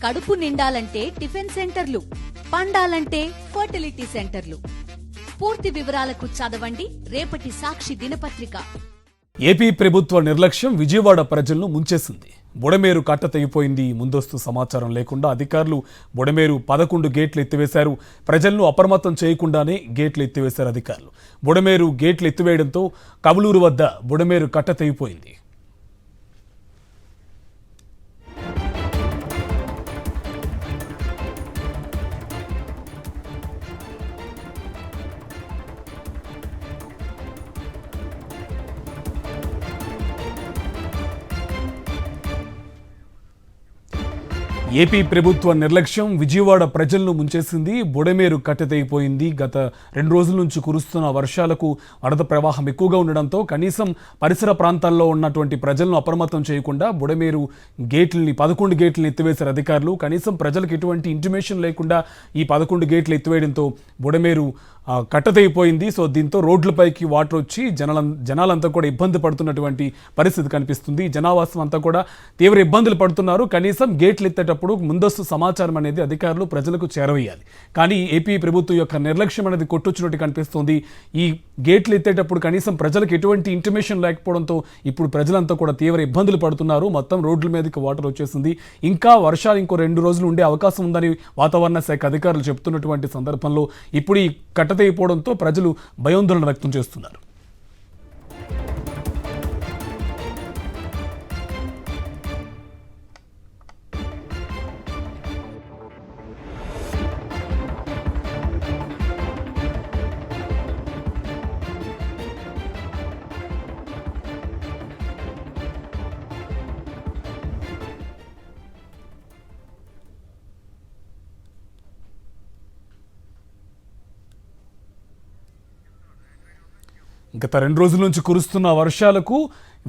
కడుపు నిండాలంటే టిఫిన్ సెంటర్లు, పండాలంటే ఫర్టిలిటీ సెంటర్లు. పూర్తి వివరాలకు చదవండి రేపటి సాక్షి దినపత్రిక. ఏపీ ప్రభుత్వ నిర్లక్ష్యం విజయవాడ ప్రజలను ముంచేసింది. బుడమేరు కట్ట తెగిపోయింది. ముందస్తు సమాచారం లేకుండా అధికారులు బుడమేరు 11 గేట్లు ఎత్తివేశారు. ప్రజలను అప్రమత్తం చేయకుండానే గేట్లు ఎత్తివేశారు అధికారులు. బుడమేరు గేట్లు ఎత్తివేయడంతో కవులూరు వద్ద బుడమేరు కట్ట తెగిపోయింది. ఏపీ ప్రభుత్వ నిర్లక్ష్యం విజయవాడ ప్రజలను ముంచేసింది. బుడమేరు కట్టెతైపోయింది. గత 2 రోజుల నుంచి కురుస్తున్న వర్షాలకు వరద ప్రవాహం ఎక్కువగా ఉండడంతో కనీసం పరిసర ప్రాంతాల్లో ఉన్నటువంటి ప్రజలను అప్రమత్తం చేయకుండా బుడమేరు గేట్లని 11 గేట్లను ఎత్తివేశారు అధికారులు. కనీసం ప్రజలకు ఎటువంటి ఇంటిమేషన్ లేకుండా ఈ 11 గేట్లు ఎత్తివేయడంతో బుడమేరు కట్టతైపోయింది. సో దీంతో రోడ్లపైకి వాటర్ వచ్చి జనాలంతా కూడా ఇబ్బంది పడుతున్నటువంటి పరిస్థితి కనిపిస్తుంది. జనావాసం అంతా కూడా తీవ్ర ఇబ్బందులు పడుతున్నారు. కనీసం గేట్లు ఎత్తేటప్పుడు ముందస్తు సమాచారం అనేది అధికారులు ప్రజలకు చేరవేయాలి. కానీ ఏపీ ప్రభుత్వం యొక్క నిర్లక్ష్యం అనేది కొట్టొచ్చినట్టు కనిపిస్తుంది. ఈ గేట్లు ఎత్తేటప్పుడు కనీసం ప్రజలకు ఎటువంటి ఇంటిమేషన్ లేకపోవడంతో ఇప్పుడు ప్రజలంతా కూడా తీవ్ర ఇబ్బందులు పడుతున్నారు. మొత్తం రోడ్ల మీదకి వాటర్ వచ్చేసింది. ఇంకా వర్షాలు ఇంకో 2 రోజులు ఉండే అవకాశం ఉందని వాతావరణ శాఖ అధికారులు చెప్తున్నటువంటి సందర్భంలో ఇప్పుడు ఈ కట్టతైపోవడంతో ప్రజలు భయాందోళన వ్యక్తం చేస్తున్నారు. గత 2 రోజుల నుంచి కురుస్తున్న వర్షాలకు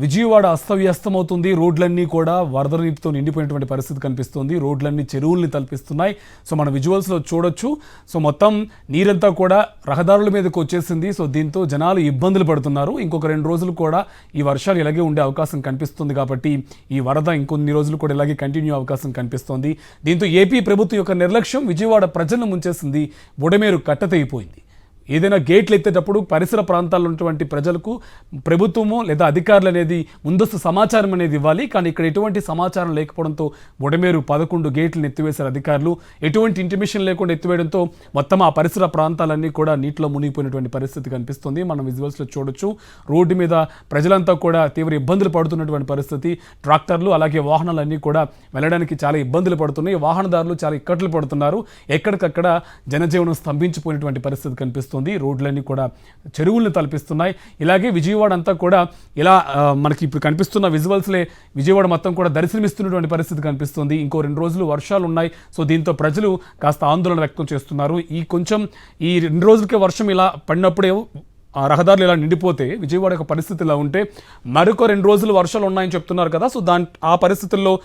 విజయవాడ అస్తవ్యస్తమవుతుంది. రోడ్లన్నీ కూడా వరద నీటితో నిండిపోయినటువంటి పరిస్థితి కనిపిస్తుంది. రోడ్లన్నీ చెరువుల్ని తలపిస్తున్నాయి. సో మన విజువల్స్లో చూడొచ్చు. సో మొత్తం నీరంతా కూడా రహదారుల మీదకి వచ్చేసింది. సో దీంతో జనాలు ఇబ్బందులు పడుతున్నారు. ఇంకొక 2 రోజులు కూడా ఈ వర్షాలు ఇలాగే ఉండే అవకాశం కనిపిస్తుంది. కాబట్టి ఈ వరద ఇంకొన్ని రోజులు కూడా ఇలాగే కంటిన్యూ అవకాశం కనిపిస్తోంది. దీంతో ఏపీ ప్రభుత్వం యొక్క నిర్లక్ష్యం విజయవాడ ప్రజలను ముంచేసింది. బుడమేరు కట్టతైపోయింది. ఏదైనా గేట్లు ఎత్తేటప్పుడు పరిసర ప్రాంతాల్లో ఉన్నటువంటి ప్రజలకు ప్రభుత్వము లేదా అధికారులు అనేది ముందస్తు సమాచారం అనేది ఇవ్వాలి. కానీ ఇక్కడ ఎటువంటి సమాచారం లేకపోవడంతో బుడమేరు 11 గేట్లను ఎత్తివేశారు అధికారులు. ఎటువంటి ఇంటిమేషన్ లేకుండా ఎత్తివేయడంతో మొత్తం ఆ పరిసర ప్రాంతాలన్నీ కూడా నీటిలో మునిగిపోయినటువంటి పరిస్థితి కనిపిస్తుంది. మనం విజువల్స్లో చూడొచ్చు. రోడ్డు మీద ప్రజలంతా కూడా తీవ్ర ఇబ్బందులు పడుతున్నటువంటి పరిస్థితి. ట్రాక్టర్లు అలాగే వాహనాలన్నీ కూడా వెళ్ళడానికి చాలా ఇబ్బందులు పడుతున్నాయి. వాహనదారులు చాలా ఇక్కట్లు పడుతున్నారు. ఎక్కడికక్కడ జనజీవనం స్తంభించిపోయినటువంటి పరిస్థితి కనిపిస్తుంది. రోడ్లన్నీ కూడా చెరువులను తలపిస్తున్నాయి. ఇలాగే విజయవాడ అంతా కూడా ఇలా మనకి ఇప్పుడు కనిపిస్తున్న విజువల్స్లే విజయవాడ మొత్తం కూడా దర్శనమిస్తున్నటువంటి పరిస్థితి కనిపిస్తుంది. ఇంకో 2 రోజులు వర్షాలు ఉన్నాయి. సో దీంతో ప్రజలు కాస్త ఆందోళన వ్యక్తం చేస్తున్నారు. ఈ 2 రోజులకే వర్షం ఇలా పడినప్పుడే రహదారులు ఇలా నిండిపోతే విజయవాడ యొక్క పరిస్థితి ఇలా ఉంటే మరొక 2 రోజులు వర్షాలు ఉన్నాయని చెప్తున్నారు కదా. సో ఆ పరిస్థితుల్లో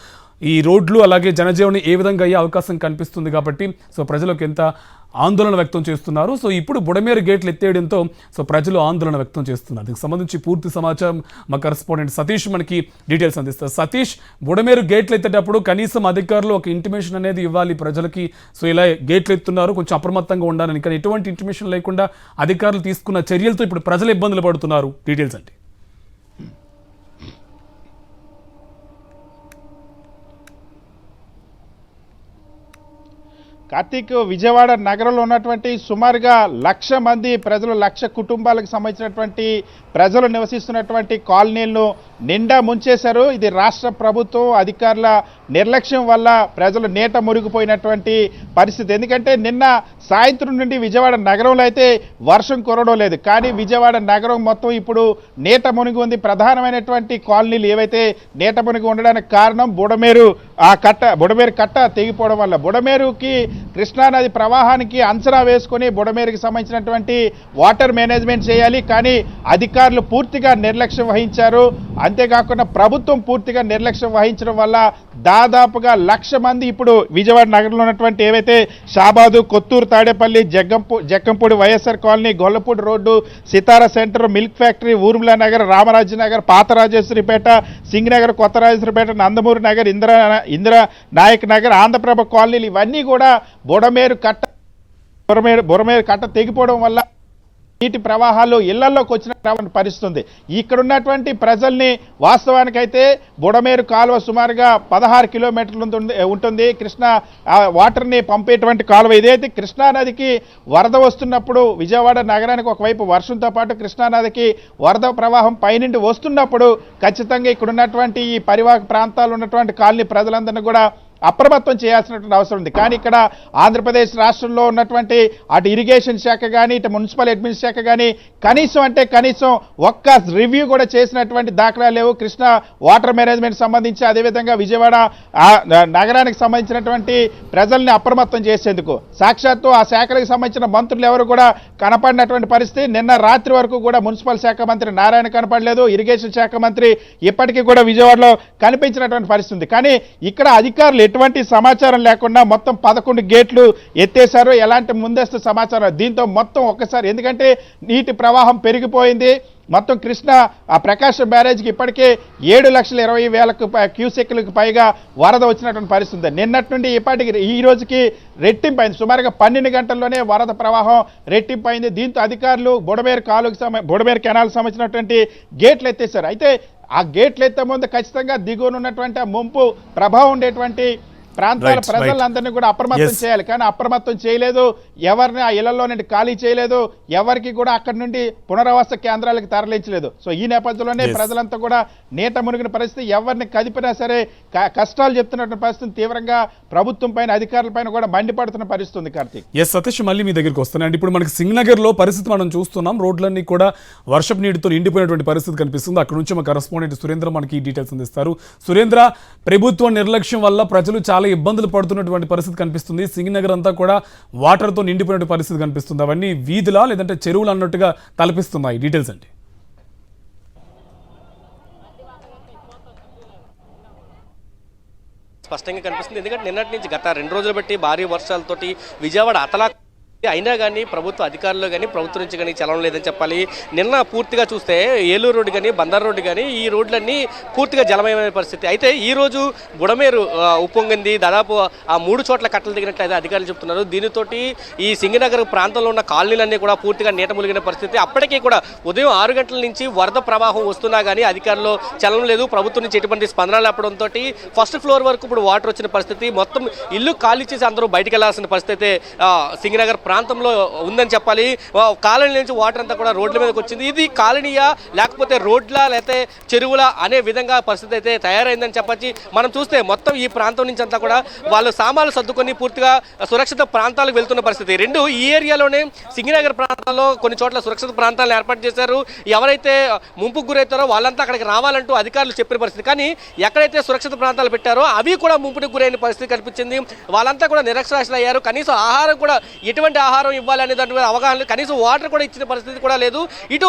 ఈ రోడ్లు అలాగే జనజీవనం ఏ విధంగా అయ్యే అవకాశం కనిపిస్తుంది. కాబట్టి సో ప్రజలకు ఎంత ఆందోళన వ్యక్తం చేస్తున్నారు. సో ఇప్పుడు బుడమేరు గేట్లు ఎత్తేయడంతో సో ప్రజలు ఆందోళన వ్యక్తం చేస్తున్నారు. దీనికి సంబంధించి పూర్తి సమాచారం మా కరెస్పాండెంట్ సతీష్ మనకి డీటెయిల్స్ అందిస్తారు. సతీష్, బుడమేరు గేట్లు ఎత్తేటప్పుడు కనీసం అధికారులు ఒక ఇంటిమేషన్ అనేది ఇవ్వాలి ప్రజలకి. సో ఇలా గేట్లు ఎత్తున్నారు, కొంచెం అప్రమత్తంగా ఉండాలని. కానీ ఎటువంటి ఇంటిమేషన్ లేకుండా అధికారులు తీసుకున్న చర్యలతో ఇప్పుడు ప్రజలు ఇబ్బందులు పడుతున్నారు. డీటెయిల్స్ అంటే కార్తీక్, విజయవాడ నగరంలో ఉన్నటువంటి సుమారుగా 1,00,000 మంది ప్రజలు, 1,00,000 కుటుంబాలకు సంబంధించినటువంటి ప్రజలు నివసిస్తున్నటువంటి కాలనీలను నిండా ముంచేశారు. ఇది రాష్ట్ర ప్రభుత్వం అధికారుల నిర్లక్ష్యం వల్ల ప్రజలు నీట మునిగిపోయినటువంటి పరిస్థితి. ఎందుకంటే నిన్న సాయంత్రం నుండి విజయవాడ నగరంలో అయితే వర్షం కురవడం లేదు. కానీ విజయవాడ నగరం మొత్తం ఇప్పుడు నీట మునిగి ఉంది. ప్రధానమైనటువంటి కాలనీలు ఏవైతే నీట మునిగి ఉండడానికి కారణం బుడమేరు కట్ట తెగిపోవడం వల్ల. బుడమేరుకి కృష్ణానది ప్రవాహానికి అంచనా వేసుకొని బుడమేరుకి సంబంధించినటువంటి వాటర్ మేనేజ్మెంట్ చేయాలి. కానీ అధికారులు పూర్తిగా నిర్లక్ష్యం వహించారు. అంతేకాకుండా ప్రభుత్వం పూర్తిగా నిర్లక్ష్యం వహించడం వల్ల దాదాపుగా 1,00,000 మంది ఇప్పుడు విజయవాడ నగరంలో ఉన్నటువంటి ఏవైతే Shabad, Kothur, Tadepalli, Jakkampudi, YSR colony, Gollapudi road, Sitara centre, milk factory, Urmila Nagar, Ramarajya Nagar, పాత రాజేశ్వరిపేట, సింగ్ నగర్, కొత్త రాజేశ్వరిపేట, నందమూరి నగర్, ఇందిరా నాయక్ నగర్, ఆంధ్రప్రభ కాలనీలు ఇవన్నీ కూడా బుడమేరు కట్ట తెగిపోవడం వల్ల నీటి ప్రవాహాలు ఇళ్లలోకి వచ్చిన పరిస్థితుంది. ఇక్కడ ఉన్నటువంటి ప్రజల్ని వాస్తవానికైతే బుడమేరు కాలువ సుమారుగా 16 కిలోమీటర్లు ఉంటుంది. కృష్ణా వాటర్ని పంపేటువంటి కాలువ. ఇదైతే కృష్ణానదికి వరద వస్తున్నప్పుడు విజయవాడ నగరానికి ఒకవైపు వర్షంతో పాటు కృష్ణానదికి వరద ప్రవాహం పైనుండి వస్తున్నప్పుడు ఖచ్చితంగా ఇక్కడ ఉన్నటువంటి ఈ పరివాహక ప్రాంతాలు ఉన్నటువంటి కాలనీ ప్రజలందరినీ కూడా అప్రమత్తం చేయాల్సినటువంటి అవసరం ఉంది. కానీ ఇక్కడ ఆంధ్రప్రదేశ్ రాష్ట్రంలో ఉన్నటువంటి అటు ఇరిగేషన్ శాఖ కానీ ఇటు మున్సిపల్ అడ్మినిస్ట్రేషన్ శాఖ కానీ కనీసం ఒక్క రివ్యూ కూడా చేసినటువంటి దాఖలా లేవు. కృష్ణా వాటర్ మేనేజ్మెంట్ సంబంధించి అదేవిధంగా విజయవాడ నగరానికి సంబంధించినటువంటి ప్రజల్ని అప్రమత్తం చేసేందుకు సాక్షాత్తు ఆ శాఖలకు సంబంధించిన మంత్రులు ఎవరు కూడా కనపడినటువంటి పరిస్థితి. నిన్న రాత్రి వరకు కూడా మున్సిపల్ శాఖ మంత్రి నారాయణ కనపడలేదు. ఇరిగేషన్ శాఖ మంత్రి ఇప్పటికీ కూడా విజయవాడలో కనిపించినటువంటి పరిస్థితి. కానీ ఇక్కడ అధికారులు ఎటువంటి సమాచారం లేకుండా మొత్తం 11 గేట్లు ఎత్తేశారు. ఎలాంటి ముందస్తు సమాచారం దీంతో మొత్తం ఒక్కసారి, ఎందుకంటే నీటి ప్రవాహం పెరిగిపోయింది. మొత్తం కృష్ణా ప్రకాశం బ్యారేజ్కి ఇప్పటికే 7,20,000 క్యూసెక్లకు పైగా వరద వచ్చినటువంటి పరిస్థితి. నిన్నటి నుండి ఇప్పటికి ఈ రోజుకి రెట్టింపైంది. సుమారుగా 12 గంటల్లోనే వరద ప్రవాహం రెట్టింపైంది. దీంతో అధికారులు బుడమేరు కెనాల్ సంబంధించినటువంటి గేట్లు ఎత్తేశారు. అయితే ఆ గేట్లు ఎత్తే ముందు ఖచ్చితంగా దిగువనున్నటువంటి ఆ ముంపు ప్రభావం ఉండేటువంటి ప్రాంతాల ప్రజలందరినీ కూడా అప్రమత్తం చేయాలి. కానీ అప్రమత్తం చేయలేదు. ఎవరిని ఆ ఇళ్లలో నుండి ఖాళీ చేయలేదు. ఎవరికి కూడా అక్కడి నుండి పునరావాస కేంద్రాలకు తరలించలేదు. సో ఈ నేపథ్యంలోనే ప్రజలంతా కూడా నీట మునిగిన పరిస్థితి. ఎవరిని కదిపినా సరే కష్టాలు చెప్తున్నటువంటి పరిస్థితి తీవ్రంగా ప్రభుత్వం పైన అధికారుల పైన కూడా మండిపడుతున్న పరిస్థితి ఉంది. కార్తీక్, సతీష్, మళ్ళీ మీ దగ్గరికి వస్తానండి. ఇప్పుడు మనకి సింగ్ నగర్ లో పరిస్థితి మనం చూస్తున్నాం. రోడ్లన్నీ కూడా వర్షపు నీటితో నిండిపోయినటువంటి పరిస్థితి కనిపిస్తుంది. అక్కడ నుంచి మా కరెస్పాండెంట్ సురేంద్ర మనకి డీటెయిల్స్ అందిస్తారు. సురేంద్ర, ప్రభుత్వ నిర్లక్ష్యం వల్ల ప్రజలు చాలా ఇబ్బందులు పడుతున్నటువంటి పరిస్థితి కనిపిస్తుంది. సింగ్ నగర్ అంతా కూడా వాటర్ తో నిండిపోయిన పరిస్థితి కనిపిస్తుంది. అవన్నీ వీధులా లేదంటే చెరువులు అన్నట్టుగా తలపిస్తున్నాయి. డీటెయిల్స్ అండి. స్పష్టంగా కనిపిస్తుంది. ఎందుకంటే నిన్నటి నుంచి గత 2 రోజులు బట్టి భారీ వర్షాలతోటి విజయవాడ అతలా అయినా కానీ ప్రభుత్వ అధికారులు కానీ ప్రభుత్వం నుంచి కానీ చలనం లేదని చెప్పాలి. నిన్న పూర్తిగా చూస్తే ఏలూరు రోడ్డు కానీ బందర్ రోడ్డు కానీ ఈ రోడ్లన్నీ పూర్తిగా జలమయమైన పరిస్థితి. అయితే ఈ రోజు బుడమేరు ఉప్పొంగింది. దాదాపు ఆ 3 చోట్ల కట్టలు దిగినట్లయితే అధికారులు చెప్తున్నారు. దీనితోటి ఈ సింగనగర్ ప్రాంతంలో ఉన్న కాలనీలన్నీ కూడా పూర్తిగా నీట మునిగిన పరిస్థితి. అప్పటికీ కూడా ఉదయం 6 గంటల నుంచి వరద ప్రవాహం వస్తున్నా కానీ అధికారులు చలనం లేదు. ప్రభుత్వం నుంచి ఎటువంటి స్పందన లేపడంతో ఫస్ట్ ఫ్లోర్ వరకు ఇప్పుడు వాటర్ వచ్చిన పరిస్థితి. మొత్తం ఇల్లు ఖాళీ చేసి అందరూ బయటకు వెళ్లాల్సిన పరిస్థితి సింగనగర్ ప్రాంతంలో ఉందని చెప్పాలి. కాలనీ నుంచి వాటర్ అంతా కూడా రోడ్ల మీదకి వచ్చింది. ఇది కాలనీయా లేకపోతే రోడ్లా లేకపోతే చెరువులా అనే విధంగా పరిస్థితి అయితే తయారైందని చెప్పచ్చు. మనం చూస్తే మొత్తం ఈ ప్రాంతం నుంచి అంతా కూడా వాళ్ళు సామాన్లు సర్దుకొని పూర్తిగా సురక్షిత ప్రాంతాలకు వెళ్తున్న పరిస్థితి. రెండు ఈ ఏరియాలోనే సింగనగర్ ప్రాంతాల్లో కొన్ని చోట్ల సురక్షిత ప్రాంతాలను ఏర్పాటు చేశారు. ఎవరైతే ముంపుకు గురవుతారో వాళ్ళంతా అక్కడికి రావాలంటూ అధికారులు చెప్పిన పరిస్థితి. కానీ ఎక్కడైతే సురక్షిత ప్రాంతాలు పెట్టారో అవి కూడా ముంపుకు గురైన పరిస్థితి కనిపించింది. వాళ్ళంతా కూడా నిరక్షరాస్యులు అయ్యారు. కనీసం ఆహారం కూడా ఎటువంటి ఆహారం ఇవ్వాలనే దాని మీద అవగాహన, కనీసం వాటర్ కూడా ఇచ్చిన పరిస్థితి కూడా లేదు. ఇటు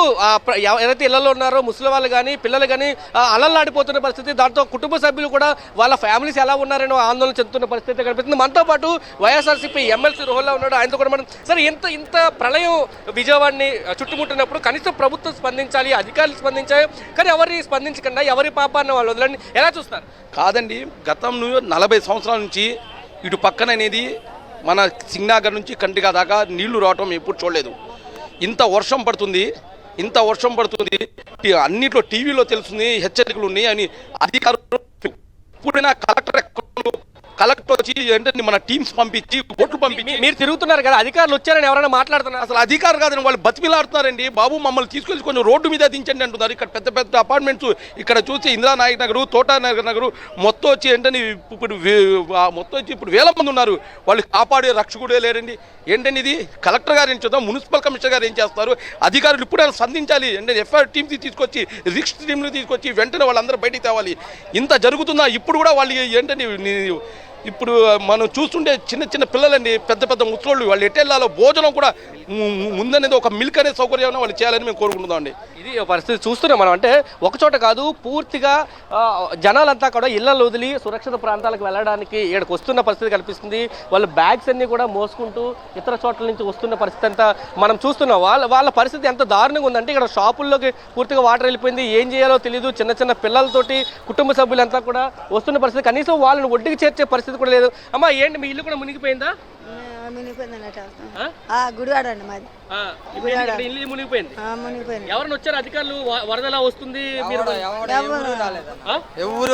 ఎవరైతే ఇళ్లలో ఉన్నారో ముసలి వాళ్ళు కానీ పిల్లలు కానీ అలల్లాడిపోతున్న పరిస్థితి. దాంతో కుటుంబ సభ్యులు కూడా వాళ్ళ ఫ్యామిలీస్ ఎలా ఉన్నారనో ఆందోళన చెందుతున్న పరిస్థితి కనిపిస్తుంది. మనతో పాటు వైఎస్ఆర్సీపీ ఎమ్మెల్సీ రోహల్లా ఉన్నాడు. ఆయనతో కూడా మనం సరే ఇంత ప్రళయం విజయవాడని చుట్టుముట్టినప్పుడు కనీసం ప్రభుత్వం స్పందించాలి, అధికారులు స్పందించాలి. కానీ ఎవరి స్పందించకుండా ఎవరి పాపాన్ని వాళ్ళు వదలని ఎలా చూస్తారు? కాదండి, గతంలో 40 సంవత్సరాల నుంచి ఇటు పక్కన అనేది మన సింగనగర్ నుంచి కంటిగా దాకా నీళ్లు రావటం ఎప్పుడు చూడలేదు. ఇంత వర్షం పడుతుంది అన్నిట్లో టీవీలో తెలుస్తుంది, హెచ్చరికలు ఉన్నాయి అని అధికారులు ఇప్పుడైనా కలెక్టర్ వచ్చి ఏంటంటే మన టీమ్స్ పంపించి ఓట్లు పంపించి మీరు తిరుగుతున్నారు కదా, అధికారులు వచ్చారని ఎవరైనా మాట్లాడుతున్నారు? అసలు అధికారులు కాదని వాళ్ళు బతిమిలాడుతున్నారండి. బాబు మమ్మల్ని తీసుకెళ్ళి కొంచెం రోడ్డు మీద దించండి అంటున్నారు. ఇక్కడ పెద్ద పెద్ద అపార్ట్మెంట్స్ ఇక్కడ చూసి ఇందిరా నాయక్ నగరు, తోటా నగరు మొత్తం వచ్చి ఏంటని ఇప్పుడు వేల మంది ఉన్నారు. వాళ్ళు కాపాడే రక్షకుడే లేరండి. ఏంటండి ఇది? కలెక్టర్ గారు ఏం చేద్దాం, మున్సిపల్ కమిషనర్ గారు ఏం చేస్తారు? అధికారులు ఇప్పుడైనా స్పందించాలి. అంటే ఎఫ్ఐఆర్ టీమ్స్ తీసుకొచ్చి రిస్క్ టీంలు తీసుకొచ్చి వెంటనే వాళ్ళందరూ బయటికి తేవాలి. ఇంత జరుగుతుందా? ఇప్పుడు కూడా వాళ్ళు ఏంటని ఇప్పుడు మనం చూస్తుంటే చిన్న చిన్న పిల్లలండి, పెద్ద పెద్ద ముసలోళ్ళు, వాళ్ళు ఎట్టెళ్ళాలో భోజనం కూడా ముందనేది ఒక మిల్క్ అనే సౌకర్యం వాళ్ళు చేయాలని మేము కోరుకుంటున్నాం అండి. ఇది పరిస్థితి చూస్తున్నాం మనం. అంటే ఒకచోట కాదు, పూర్తిగా జనాలంతా కూడా ఇళ్లలో వదిలి సురక్షిత ప్రాంతాలకు వెళ్ళడానికి ఇక్కడికి వస్తున్న పరిస్థితి కనిపిస్తుంది. వాళ్ళు బ్యాగ్స్ అన్ని కూడా మోసుకుంటూ ఇతర చోట్ల నుంచి వస్తున్న పరిస్థితి అంతా మనం చూస్తున్నాం. వాళ్ళ పరిస్థితి ఎంత దారుణంగా ఉందంటే ఇక్కడ షాపుల్లోకి పూర్తిగా వాటర్ వెళ్ళిపోయింది, ఏం చేయాలో తెలియదు. చిన్న చిన్న పిల్లలతోటి కుటుంబ సభ్యులంతా కూడా వస్తున్న పరిస్థితి, కనీసం వాళ్ళని ఒడ్డుకి చేర్చే పరిస్థితి కూడా లేదు. అమ్మా ఏంటి మీ ఇల్లు కూడా మునిగిపోయిందా? గుడివాడండి మాది. ఇల్లు మునిగిపోయింది. ఎవరైనా వచ్చారు అధికారులు? వరదలా వస్తుంది, ఎవరు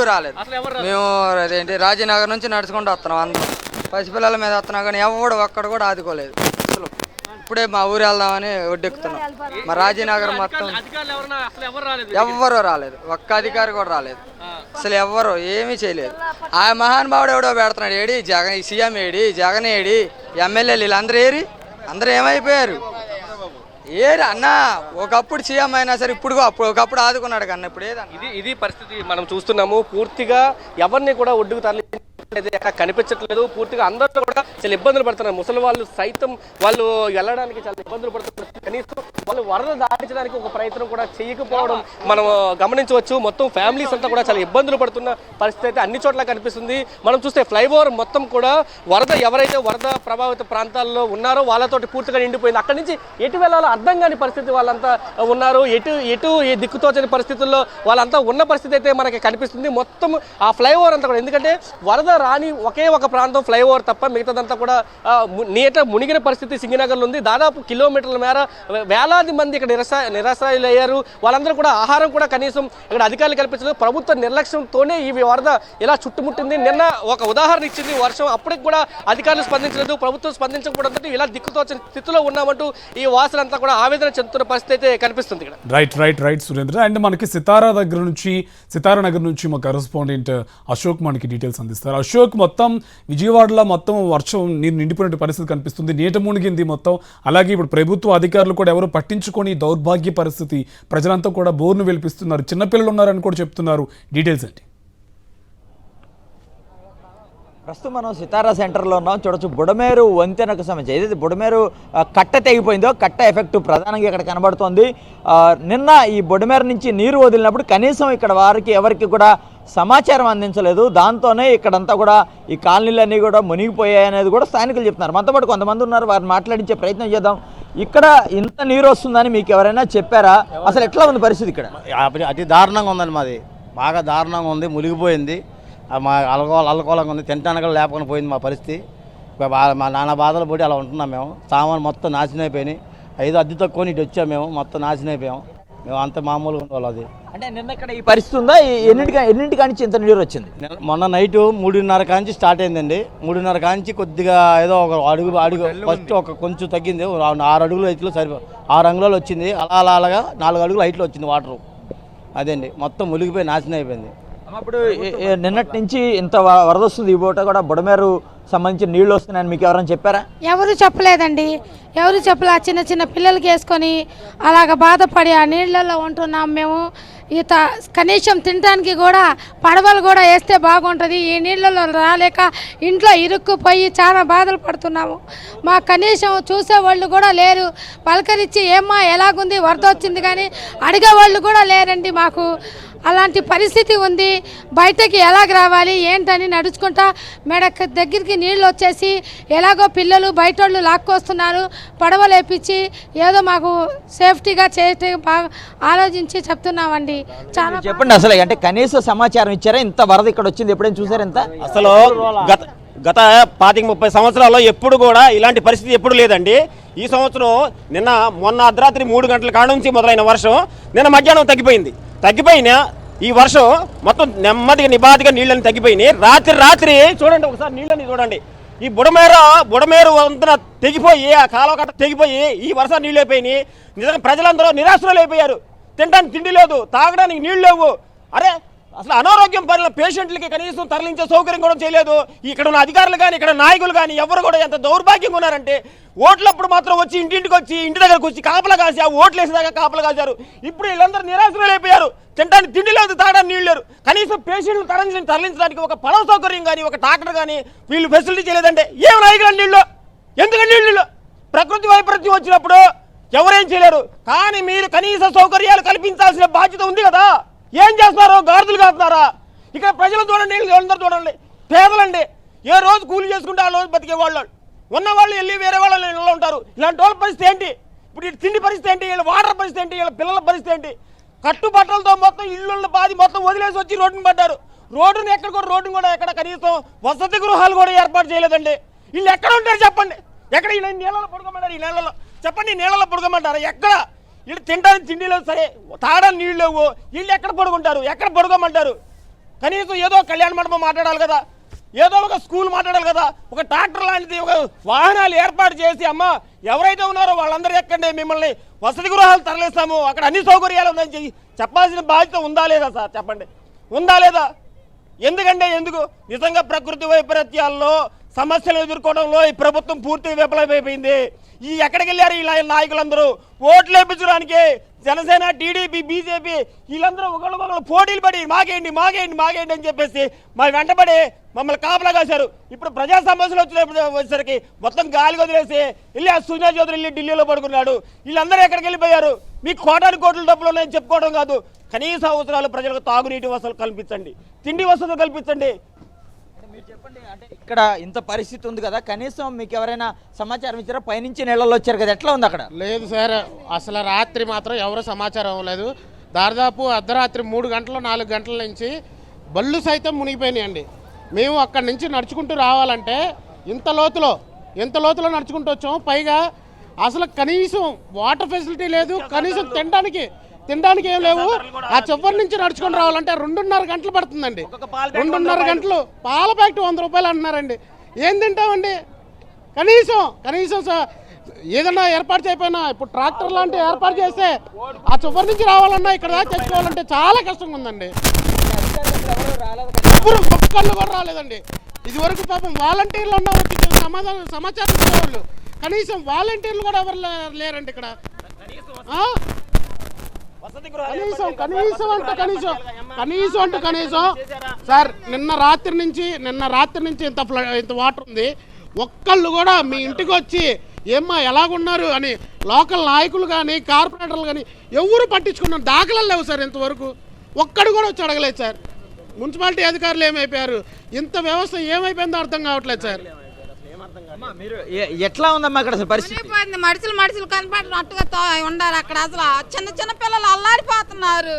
రాలేదు. అసలు ఎవరు? మేము అదేంటి రాజీనగర్ నుంచి నడుచుకుంటూ వస్తున్నాం, అందరం పసిపిల్లల మీద వస్తున్నాం, కానీ ఎవడు ఒక్కడు కూడా ఆదుకోలేదు. అసలు ఇప్పుడే మా ఊరు వెళ్దామని ఒడ్డెక్కుతున్నాం. మా రాజీనగర్ మొత్తం ఎవ్వరూ రాలేదు, ఒక్క అధికారి కూడా రాలేదు. అసలు ఎవ్వరు ఏమీ చేయలేదు. ఆ మహానుభావుడు ఎవడో పెడుతున్నాడు. AD Jagan, CM AD, Jagan AD, ఎమ్మెల్యేలు వీళ్ళందరూ ఏరి, అందరూ ఏమైపోయారు? ఏరి అన్న ఒకప్పుడు సీఎం అయినా సరే ఇప్పుడు ఒకప్పుడు ఆదుకున్నాడు కన్నా ఇప్పుడు ఏదన్నా. ఇది పరిస్థితి మనం చూస్తున్నాము. పూర్తిగా ఎవరిని కూడా ఒడ్డుకు తరలి కనిపించట్లేదు. పూర్తిగా అందరూ కూడా చాలా ఇబ్బందులు పడుతున్నారు. ముసలి వాళ్ళు సైతం వాళ్ళు వెళ్ళడానికి చాలా ఇబ్బందులు పడుతున్నారు. కనీసం వాళ్ళు వరద దాటించడానికి ఒక ప్రయత్నం కూడా చేయకపోవడం మనం గమనించవచ్చు. మొత్తం ఫ్యామిలీస్ అంతా కూడా చాలా ఇబ్బందులు పడుతున్న పరిస్థితి అయితే అన్ని చోట్ల కనిపిస్తుంది. మనం చూస్తే ఫ్లైఓవర్ మొత్తం కూడా ఎవరైతే వరద ప్రభావిత ప్రాంతాల్లో ఉన్నారో వాళ్ళతోటి పూర్తిగా నిండిపోయింది. అక్కడి నుంచి ఎటు వెళ్ళాలో అర్థం కాని పరిస్థితి వాళ్ళంతా ఉన్నారు. ఎటు ఏ దిక్కుతోచని పరిస్థితుల్లో వాళ్ళంతా ఉన్న పరిస్థితి అయితే మనకి కనిపిస్తుంది. మొత్తం ఆ ఫ్లైఓవర్ అంతా కూడా, ఎందుకంటే వరద రాని ఒకే ఒక ప్రాంతం ఫ్లైఓవర్ తప్ప మిగతాదంతా కూడా నీట మునిగిన పరిస్థితి సింగినగర్లో ఉంది. దాదాపు కిలోమీటర్ల మేర వేలాది మంది ఇక్కడ నిరాశ్రయులు అయ్యారు. వాళ్ళందరూ కూడా ఆహారం కూడా కనీసం ఇక్కడ అధికారులు కల్పించలేదు. ప్రభుత్వ నిర్లక్ష్యంతోనే ఈ వరద ఇలా చుట్టుముట్టింది. నిన్న ఒక ఉదాహరణ ఇచ్చింది వర్షం, అప్పటికి కూడా అధికారులు స్పందించలేదు, ప్రభుత్వం స్పందించకపోవడంతో ఇలా దిక్కుతోచని స్థితిలో ఉన్నామంటూ ఈ వాసులంతా కూడా ఆవేదన చెందుతున్న పరిస్థితి అయితే కనిపిస్తుంది ఇక్కడ. రైట్ సురేంద్ర. అండ్ మనకి సితారా నగర్ నుంచి మా కరెస్పాండెంట్ అశోక్ మనకి డీటెయిల్స్ అందిస్తారు. అశోక్, మొత్తం విజయవాడలో మొత్తం వర్షం నీరు నిండిపోయిన పరిస్థితి కనిపిస్తుంది, నీట మునిగింది మొత్తం. అలాగే ఇప్పుడు ప్రభుత్వ అధికారులు కూడా ఎవరు పట్టించుకొని దౌర్భాగ్య పరిస్థితి, ప్రజలంతా కూడా బోర్ను వెలిపిస్తున్నారు, చిన్నపిల్లలు ఉన్నారని కూడా చెప్తున్నారు. డీటెయిల్స్ ఏంటి? ప్రస్తుతం మనం సితారా సెంటర్లో ఉన్నాం. చూడొచ్చు బుడమేరు వంతెనకు సంబంధించి ఏదైతే బుడమేరు కట్ట తెగిపోయిందో కట్ట ఎఫెక్ట్ ప్రధానంగా ఇక్కడ కనబడుతోంది. నిన్న ఈ బుడమేరు నుంచి నీరు వదిలినప్పుడు కనీసం ఇక్కడ ఎవరికి కూడా సమాచారం అందించలేదు. దాంతోనే ఇక్కడంతా కూడా ఈ కాలనీలన్నీ కూడా మునిగిపోయాయి అనేది కూడా స్థానికులు చెప్తున్నారు. మనతో పాటు కొంతమంది ఉన్నారు, వారిని మాట్లాడించే ప్రయత్నం చేద్దాం. ఇక్కడ ఇంత నీరు వస్తుందని మీకు ఎవరైనా చెప్పారా? అసలు ఎట్లా ఉంది పరిస్థితి ఇక్కడ? అతి దారుణంగా ఉందండి, మాది బాగా దారుణంగా ఉంది, మునిగిపోయింది. మా అల్లకోలంగా ఉంది, తినటానికి లేపకుండా పోయింది మా పరిస్థితి. మా నాన్న బాధలు పోటీ అలా ఉంటున్నాం మేము. సామాను మొత్తం నాశనం అయిపోయినాయి. 5 అద్దె తక్కువ ఇటు వచ్చాము మేము, మొత్తం నాశనం అయిపోయాం మేము. అంత మామూలుగా ఉండేవాళ్ళు. అది అంటే నిన్న ఇక్కడ ఈ పరిస్థితి ఉందా? ఎన్నింటి కానించి ఇంత నీరు వచ్చింది? మొన్న నైట్ 3:30 కాంచి స్టార్ట్ అయిందండి. 3:30 కాంచి కొద్దిగా ఏదో ఒక అడుగు ఫస్ట్ ఒక కొంచెం తగ్గింది. 6 అడుగులు హైట్లో 6 అంగుళాలు వచ్చింది. అలాగా 4 అడుగులు హైట్లో వచ్చింది వాటరు. అదండి మొత్తం మునిగిపోయి నాశనం అయిపోయింది. అప్పుడు నిన్నటి నుంచి ఇంత వరద వస్తుంది, ఈ పూట కూడా బుడమేరు సంబంధించిన నీళ్లు వస్తున్నాయని మీకు ఎవరైనా చెప్పారా? ఎవరు చెప్పలేదండి, ఎవరు చెప్పలే. చిన్న చిన్న పిల్లలకి వేసుకొని అలాగ బాధపడి ఆ నీళ్ళల్లో ఉంటున్నాం మేము. కనీసం తినడానికి కూడా పడవలు కూడా వేస్తే బాగుంటుంది. ఈ నీళ్ళలో రాలేక ఇంట్లో ఇరుక్కుపోయి చాలా బాధలు పడుతున్నాము. మా కనీసం చూసేవాళ్ళు కూడా లేరు. పలకరించి ఏమ్మా ఎలాగుంది వరద వచ్చింది కానీ అడిగేవాళ్ళు కూడా లేరండి. మాకు అలాంటి పరిస్థితి ఉంది. బయటకి ఎలాగ రావాలి ఏంటని నడుచుకుంటా మెడ దగ్గరికి నీళ్ళు వచ్చేసి ఎలాగో పిల్లలు బయట వాళ్ళు లాక్కొస్తున్నారు. పడవలు వేపించి ఏదో మాకు సేఫ్టీగా చేయటం బాగా ఆలోచించి చెప్తున్నామండి. చాలా చెప్పండి, అసలు అంటే కనీస సమాచారం ఇచ్చారా? ఇంత వరద ఇక్కడ వచ్చింది ఎప్పుడైనా చూసారు? ఇంత అసలు గత 25-30 సంవత్సరాల్లో ఎప్పుడు కూడా ఇలాంటి పరిస్థితి ఎప్పుడు లేదండి. ఈ సంవత్సరం మొన్న అర్ధరాత్రి 3 గంటల కాడ నుంచి మొదలైన వర్షం నిన్న మధ్యాహ్నం తగ్గిపోయినా ఈ వర్షం మొత్తం నెమ్మదిగా నిబాదిగా నీళ్ళని తగ్గిపోయినాయి. రాత్రి చూడండి, ఒకసారి నీళ్ళని చూడండి. ఈ బుడమేరు వంతున తెగిపోయి, ఆ కాలువ కట్ట తెగిపోయి ఈ వర్షం నీళ్ళు అయిపోయినాయి. నిజంగా ప్రజలందరూ నిరాశ్రయులు అయిపోయారు. తినడానికి తిండి లేదు, తాగడానికి నీళ్ళు లేవు. అరే అసలు అనారోగ్యం పడిన పేషెంట్లకి కనీసం తరలించే సౌకర్యం కూడా చేయలేదు. ఇక్కడ ఉన్న అధికారులు కానీ ఇక్కడ నాయకులు కానీ ఎవరు కూడా ఎంత దౌర్భాగ్యంగా ఉన్నారంటే ఓట్లప్పుడు మాత్రం వచ్చి ఇంటింటికి వచ్చి ఇంటి దగ్గరకు వచ్చి కాపలా కాసి ఆ ఓట్లు వేసేదాకా కాపలా కాశారు. ఇప్పుడు వీళ్ళందరూ నిరాశ్రయులు అయిపోయారు. తినడానికి తిండి లేదు, తాగడానికి నీళ్ళు లేరు. కనీసం పేషెంట్లు తరలించడానికి ఒక పడవ సౌకర్యం కానీ ఒక డాక్టర్ కానీ వీళ్ళు ఫెసిలిటీ చేయలేదంటే ఏం నాయకులు నీళ్ళు ఎందుకంటే నీళ్ళు ప్రకృతి వైపరీత్యం వచ్చినప్పుడు ఎవరేం చేయలేరు. కానీ మీరు కనీస సౌకర్యాలు కల్పించాల్సిన బాధ్యత ఉంది కదా. ఏం చేస్తున్నారు? గాడిదలు కాస్తున్నారా? ఇక్కడ ప్రజలు చూడండి, అందరూ చూడండి, పేదలండి. ఏ రోజు కూలి చేసుకుంటే ఆ రోజు బతికే వాళ్ళు ఉన్నవాళ్ళు వెళ్ళి వేరే వాళ్ళ ఇళ్ళలో ఉంటారు. ఇలాంటి వాళ్ళ పరిస్థితి ఏంటి? ఇప్పుడు తిండి పరిస్థితి ఏంటి? వీళ్ళ వాటర్ పరిస్థితి ఏంటి? వీళ్ళ పిల్లల పరిస్థితి ఏంటి? కట్టుబట్టలతో మొత్తం ఇళ్ళు బాది మొత్తం వదిలేసి వచ్చి రోడ్డును పడ్డారు. రోడ్డును కూడా ఎక్కడ కనీసం వసతి గృహాలు కూడా ఏర్పాటు చేయలేదండి. వీళ్ళు ఎక్కడ ఉంటారు చెప్పండి? ఎక్కడ ఈ నీళ్ళలో పడుకోమంటారు? ఈ నీళ్ళలో చెప్పండి, నీళ్ళలో పడుకోమంటారు? ఎక్కడ? వీళ్ళు తినడానికి తిండి లేదు, సరే తాగడానికి నీళ్ళు లేవు. వీళ్ళు ఎక్కడ పడుకుంటారు? ఎక్కడ పడుకోమంటారు? కనీసం ఏదో కళ్యాణ మండపం మాట్లాడాలి కదా, ఏదో ఒక స్కూల్ మాట్లాడాలి కదా, ఒక ట్రాక్టర్ లాంటిది ఒక వాహనాలు ఏర్పాటు చేసి అమ్మ ఎవరైతే ఉన్నారో వాళ్ళందరూ ఎక్కండి, మిమ్మల్ని వసతి గృహాలు తరలిస్తాము, అక్కడ అన్ని సౌకర్యాలు ఉందని చెప్పాల్సిన బాధ్యత ఉందా లేదా సార్? చెప్పండి, ఉందా లేదా? ఎందుకంటే ఎందుకు? నిజంగా ప్రకృతి వైపరీత్యాల్లో సమస్యలు ఎదుర్కోవడంలో ఈ ప్రభుత్వం పూర్తిగా విఫలమైపోయింది. ఈ ఎక్కడికి వెళ్ళారు ఈ నాయకులందరూ? ఓట్లు వేయించడానికి జనసేన, టీడీపీ, బీజేపీ వీళ్ళందరూ ఒకళ్ళు పోటీలు పడి మాకేంటి అని చెప్పేసి మా వెంటబడి మమ్మల్ని కాపలా కాశారు. ఇప్పుడు ప్రజా సమస్యలు వచ్చేసరికి మొత్తం గాలి వదిలేసి వెళ్ళి ఆ సుజనా చౌదరి వెళ్ళి ఢిల్లీలో పడుకున్నాడు. వీళ్ళందరూ ఎక్కడికి వెళ్ళిపోయారు? మీకు కోట్ల డబ్బులు ఉన్నాయని చెప్పుకోవడం కాదు, కనీస అవసరాలు ప్రజలకు తాగునీటి వసతులు కల్పించండి, తిండి వసతులు కల్పించండి. మీరు చెప్పండి, అంటే ఇక్కడ ఇంత పరిస్థితి ఉంది కదా, కనీసం మీకు ఎవరైనా సమాచారం ఇచ్చారా? పైనుంచి నీళ్ళలో వచ్చారు కదా, ఎట్లా ఉంది అక్కడ? లేదు సార్, అసలు రాత్రి మాత్రం ఎవరు సమాచారం ఇవ్వలేదు. దాదాపు అర్ధరాత్రి 3 గంటలు 4 గంటల నుంచి బళ్ళు సైతం మునిగిపోయినాయండి. మేము అక్కడి నుంచి నడుచుకుంటూ రావాలంటే ఎంత లోతులో నడుచుకుంటూ వచ్చాము. పైగా అసలు కనీసం వాటర్ ఫెసిలిటీ లేదు, కనీసం తినడానికి ఏం లేవు. ఆ చివరి నుంచి నడుచుకొని రావాలంటే 2.5 గంటలు పడుతుందండి. 2.5 గంటలు. పాల ప్యాకెట్ 100 రూపాయలు అంటున్నారండి. ఏం తింటామండి? కనీసం ఏదన్నా ఏర్పాటు చేయకపోయినా ఇప్పుడు ట్రాక్టర్ లాంటి ఏర్పాటు చేస్తే ఆ చివరి నుంచి రావాలన్నా ఇక్కడ దాకా తెచ్చుకోవాలంటే చాలా కష్టంగా ఉందండి. ఒక్కళ్ళు కూడా రాలేదండి. ఇది వరకు పాపం వాలంటీర్లు ఉన్న సమాచారం ఇచ్చేవాళ్ళు, కనీసం వాలంటీర్లు కూడా ఎవరు లేరండి ఇక్కడ. కనీసం సార్ నిన్న రాత్రి నుంచి ఇంత వాటర్ ఉంది. ఒక్కళ్ళు కూడా మీ ఇంటికి వచ్చి ఏమ్మా ఎలాగున్నారు అని లోకల్ నాయకులు కానీ కార్పొరేటర్లు కానీ ఎవరు పట్టించుకున్నారు? దాఖలాలు లేవు సార్, ఇంతవరకు ఒక్కడు కూడా వచ్చి అడగలేదు సార్. మున్సిపాలిటీ అధికారులు ఏమైపోయారు? ఇంత వ్యవస్థ ఏమైపోయిందో అర్థం కావట్లేదు సార్. మీరు ఎట్లా ఉందమ్మా అక్కడ పరిస్థితి? మనుషులు కనపడినట్టుగా ఉండాలి అక్కడ. అసలు చిన్న పిల్లలు అల్లాడిపోతున్నారు.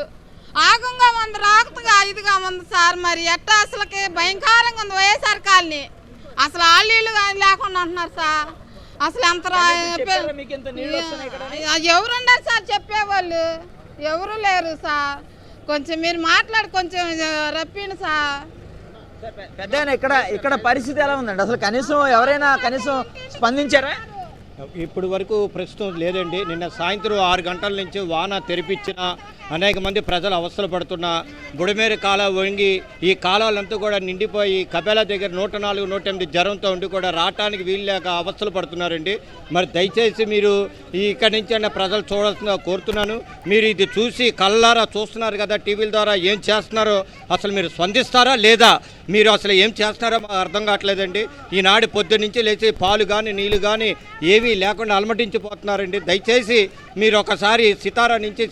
ఆగంగా ఉంది, రాకతగా ఇదిగా ఉంది సార్. మరి ఎట్టా అసలుకి భయంకరంగా ఉంది వైఎస్ఆర్ కాలనీ. అసలు ఆళ్ళు కానీ లేకుండా అంటున్నారు సార్. అసలు ఎంత ఎవరున్నారు సార్ చెప్పేవాళ్ళు? ఎవరు లేరు సార్. కొంచెం మీరు మాట్లాడి కొంచెం రప్పిండి సార్. పెద్ద ఇక్కడ పరిస్థితి ఎలా ఉందండి? అసలు కనీసం ఎవరైనా స్పందించారా? ఇప్పటి వరకు ప్రస్తుతం లేదండి. నిన్న సాయంత్రం 6 గంటల నుంచి వాన తెరిపించిన అనేక మంది ప్రజలు అవస్థలు పడుతున్నా బుడమేరు కాలువ వంగి ఈ కాలువలంతా కూడా నిండిపోయి కబేలా దగ్గర 104, 108 జ్వరంతో ఉండి కూడా రావటానికి వీలు లేక అవస్థలు పడుతున్నారండి. మరి దయచేసి మీరు ఇక్కడి నుంచి అన్న ప్రజలు చూడాల్సిందిగా కోరుతున్నాను. మీరు ఇది చూసి కళ్ళారా చూస్తున్నారు కదా టీవీల ద్వారా, ఏం చేస్తున్నారో అసలు మీరు స్పందిస్తారా లేదా? మీరు అసలు ఏం చేస్తున్నారో మాకు అర్థం కావట్లేదండి. ఈనాడు పొద్దు నుంచి లేచి పాలు కానీ నీళ్ళు కానీ ఏమీ లేకుండా అలమటించిపోతున్నారండి. దయచేసి మీరు ఒకసారి సితారా నుంచి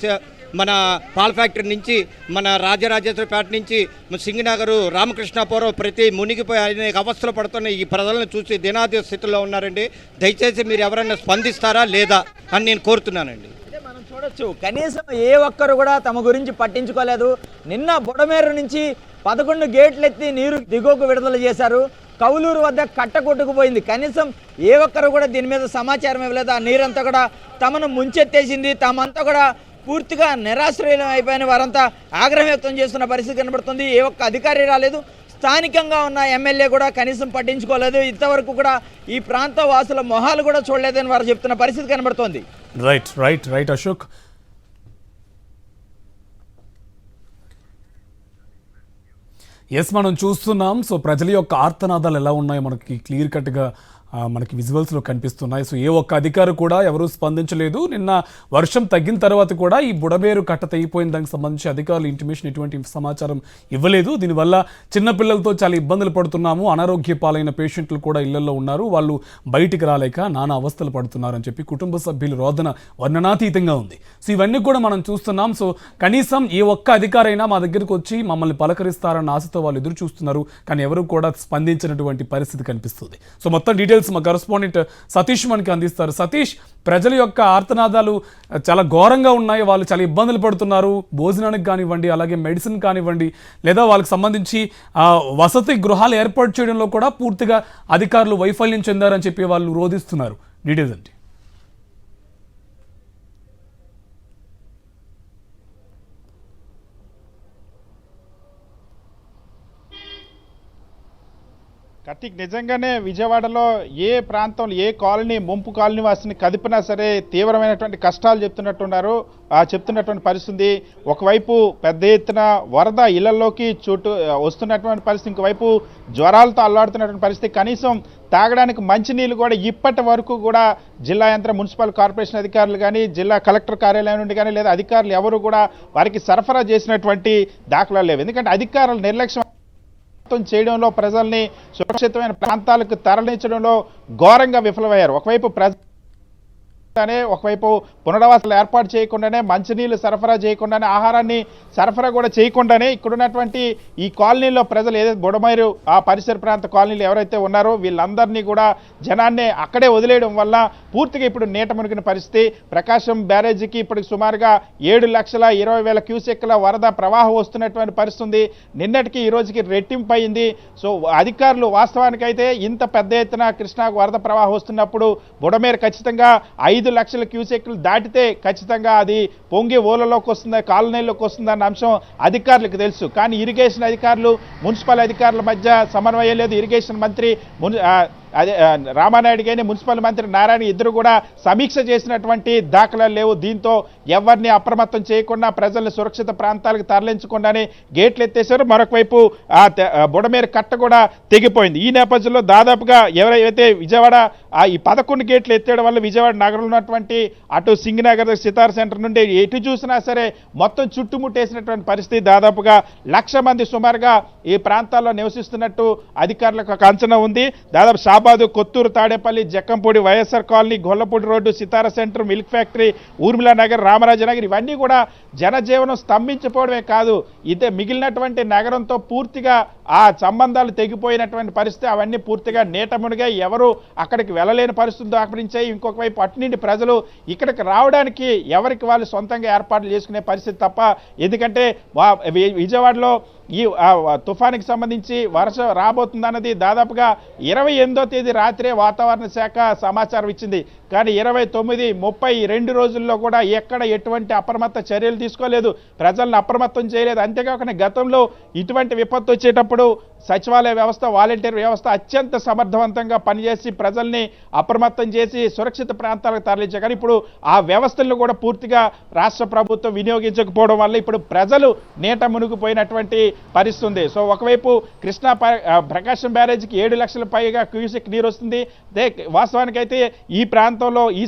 మన పాల ఫ్యాక్టరీ నుంచి మన రాజరాజేశ్వరపేట నుంచి సింగనగర్ రామకృష్ణాపురం ప్రతి మునిగిపోయి అనేక అవస్థలు పడుతున్న ఈ ప్రజలను చూసి దినాది స్థితిలో ఉన్నారండి. దయచేసి మీరు ఎవరైనా స్పందిస్తారా లేదా అని నేను కోరుతున్నానండి. మనం చూడొచ్చు, కనీసం ఏ ఒక్కరు కూడా తమ గురించి పట్టించుకోలేదు. నిన్న బుడమేరు నుంచి 11 గేట్లు ఎత్తి నీరు దిగువకు విడుదల చేశారు. కౌలూరు వద్ద కట్ట కొట్టుకుపోయింది. కనీసం ఏ ఒక్కరు కూడా దీని మీద సమాచారం ఇవ్వలేదు. ఆ నీరంతా కూడా తమను ముంచెత్తేసింది. తమంతా కూడా పూర్తిగా నిరాశ్రయం అయిపోయిన వారంతా ఆగ్రహం వ్యక్తం చేస్తున్న పరిస్థితి కనబడుతుంది. ఏ ఒక్క అధికారి రాలేదు. స్థానికంగా ఉన్న ఎమ్మెల్యే కూడా కనీసం పట్టించుకోలేదు. ఇంతవరకు కూడా ఈ ప్రాంత వాసుల మొహాలు కూడా చూడలేదని వారు చెప్తున్న పరిస్థితి కనబడుతోంది. రైట్ అశోక్. ఎస్, మనం చూస్తున్నాం. సో ప్రజల యొక్క ఆర్తనాదాలు ఎలా ఉన్నాయో మనకి క్లియర్ కట్గా మనకి విజువల్స్లో కనిపిస్తున్నాయి. సో ఏ ఒక్క అధికారి కూడా ఎవరూ స్పందించలేదు. నిన్న వర్షం తగ్గిన తర్వాత కూడా ఈ బుడమేరు కట్ట తెగిపోయిన దానికి సంబంధించి అధికారులు ఇంటిమేషన్ ఎటువంటి సమాచారం ఇవ్వలేదు. దీనివల్ల చిన్నపిల్లలతో చాలా ఇబ్బందులు పడుతున్నాము, అనారోగ్య పాలైన పేషెంట్లు కూడా ఇళ్లలో ఉన్నారు, వాళ్ళు బయటికి రాలేక నానా అవస్థలు పడుతున్నారని చెప్పి కుటుంబ సభ్యుల రోదన వర్ణనాతీతంగా ఉంది. సో ఇవన్నీ కూడా మనం చూస్తున్నాం. సో కనీసం ఏ ఒక్క అధికారైనా మా దగ్గరకు వచ్చి మమ్మల్ని పలకరిస్తారన్న ఆశతో వాళ్ళు ఎదురు చూస్తున్నారు, కానీ ఎవరు కూడా స్పందించినటువంటి పరిస్థితి కనిపిస్తుంది. సో మొత్తం డీటెయిల్స్ మా కరెస్పాండెంట్ సతీష్ మనకి అందిస్తారు. సతీష్, ప్రజల యొక్క ఆర్తనాదాలు చాలా ఘోరంగా ఉన్నాయి, వాళ్ళు చాలా ఇబ్బందులు పడుతున్నారు, భోజనానికి కానివ్వండి, అలాగే మెడిసిన్ కానివ్వండి, లేదా వాళ్ళకి సంబంధించి వసతి గృహాలు ఏర్పాటు చేయడంలో కూడా పూర్తిగా అధికారులు వైఫల్యం చెందారని చెప్పి వాళ్ళు రోధిస్తున్నారు. డీటెయిల్స్ అంటే కార్తీక్, నిజంగానే విజయవాడలో ఏ ప్రాంతంలో ఏ కాలనీ ముంపు కాలనీ వాసిని కదిపినా సరే తీవ్రమైనటువంటి కష్టాలు చెప్తున్నటువంటి పరిస్థితి. ఒకవైపు పెద్ద ఎత్తున వరద ఇళ్లలోకి వస్తున్నటువంటి పరిస్థితి, ఇంకోవైపు జ్వరాలతో అల్లాడుతున్నటువంటి పరిస్థితి. కనీసం తాగడానికి మంచినీళ్ళు కూడా ఇప్పటి వరకు కూడా జిల్లా యంత్ర మున్సిపల్ కార్పొరేషన్ అధికారులు కానీ, జిల్లా కలెక్టర్ కార్యాలయం నుండి కానీ, లేదా అధికారులు ఎవరు కూడా వారికి సరఫరా చేసినటువంటి దాఖలాలు లేవు. ఎందుకంటే అధికారులు నిర్లక్ష్యం చేయడంలో, ప్రజల్ని సురక్షితమైన ప్రాంతాలకు తరలించడంలో ఘోరంగా విఫలమయ్యారు. ఒకవైపు పునరావాసాలు ఏర్పాటు చేయకుండానే, మంచినీళ్ళు సరఫరా చేయకుండానే, ఆహారాన్ని సరఫరా కూడా చేయకుండానే ఇక్కడ ఉన్నటువంటి ఈ కాలనీలో ప్రజలు ఏదైతే బుడమేరు ఆ పరిసర ప్రాంత కాలనీలు ఎవరైతే ఉన్నారో వీళ్ళందరినీ కూడా జనాన్ని అక్కడే వదిలేయడం వల్ల పూర్తిగా ఇప్పుడు నీట మునిగిన పరిస్థితి. ప్రకాశం బ్యారేజీకి ఇప్పుడు సుమారుగా 7,20,000 క్యూసెక్ల వరద ప్రవాహం వస్తున్నటువంటి పరిస్థితి. నిన్నటికి ఈ రోజుకి రెట్టింపు అయింది. సో అధికారులు వాస్తవానికైతే ఇంత పెద్ద ఎత్తున కృష్ణాకు వరద ప్రవాహం వస్తున్నప్పుడు బుడమేరు ఖచ్చితంగా 5 లక్షల క్యూసెక్లు దాటితే ఖచ్చితంగా అది పొంగి ఊళ్ళలోకి వస్తుందా, కాలనీలోకి వస్తుందన్న అంశం అధికారులకు తెలుసు. కానీ ఇరిగేషన్ అధికారులు, మున్సిపల్ అధికారుల మధ్య సమన్వయం లేదు. ఇరిగేషన్ మంత్రి అదే రామానాయుడు కానీ మున్సిపల్ మంత్రి నారాయణ ఇద్దరు కూడా సమీక్ష చేసినటువంటి దాఖలాలు లేవు. దీంతో ఎవరిని అప్రమత్తం చేయకుండా ప్రజల్ని సురక్షిత ప్రాంతాలకు తరలించకుండానే గేట్లు ఎత్తేశారు. మరొక వైపు బుడమేరు కట్ట కూడా తెగిపోయింది. ఈ నేపథ్యంలో దాదాపుగా ఎవరైతే విజయవాడ ఈ 11 గేట్లు ఎత్తేయడం వల్ల విజయవాడ నగరంలో ఉన్నటువంటి అటు సింగనగర్, సితార్ సెంటర్ నుండి ఎటు చూసినా సరే మొత్తం చుట్టుముట్టేసినటువంటి పరిస్థితి. దాదాపుగా 1,00,000 మంది సుమారుగా ఈ ప్రాంతాల్లో నివసిస్తున్నట్టు అధికారులకు ఒక అంచనా ఉంది. దాదాపు Shabad, Kothur, Tadepalli, Jakkampudi, YSR colony, Gollapudi road, Sitara centre, milk factory, Urmila Nagar, Ramarajanagar ఇవన్నీ కూడా జనజీవనం స్తంభించిపోవడమే కాదు, ఇదే మిగిలినటువంటి నగరంతో పూర్తిగా ఆ సంబంధాలు తెగిపోయినటువంటి పరిస్థితి. అవన్నీ పూర్తిగా నీట మునిగాయి. ఎవరు అక్కడికి వెళ్ళలేని పరిస్థితులు దాపరించాయి. ఇంకొక వైపు అటు నుండి ప్రజలు ఇక్కడికి రావడానికి ఎవరికి వాళ్ళు సొంతంగా ఏర్పాట్లు చేసుకునే పరిస్థితి తప్ప, ఎందుకంటే విజయవాడలో ఈ తుఫానికి సంబంధించి వర్షం రాబోతుందన్నది దాదాపుగా 28వ తేదీ రాత్రే వాతావరణ శాఖ సమాచారం ఇచ్చింది. కానీ 29, 30 2 రోజుల్లో కూడా ఎక్కడ ఎటువంటి అప్రమత్త చర్యలు తీసుకోలేదు, ప్రజలను అప్రమత్తం చేయలేదు. అంతేకాకుండా గతంలో ఇటువంటి విపత్తు వచ్చేటప్పుడు సచివాలయ వ్యవస్థ, వాలంటీర్ వ్యవస్థ అత్యంత సమర్థవంతంగా పనిచేసి ప్రజల్ని అప్రమత్తం చేసి సురక్షిత ప్రాంతాలకు తరలించారు. కానీ ఇప్పుడు ఆ వ్యవస్థలను కూడా పూర్తిగా రాష్ట్ర ప్రభుత్వం వినియోగించకపోవడం వల్ల ఇప్పుడు ప్రజలు నీట మునిగిపోయినటువంటి పరిస్థితి ఉంది. సో ఒకవైపు ప్రకాశం బ్యారేజీకి 7 లక్షల పైగా క్యూసెక్ నీరు వస్తుంది. వాస్తవానికైతే ఈ ప్రాంతంలో ఈ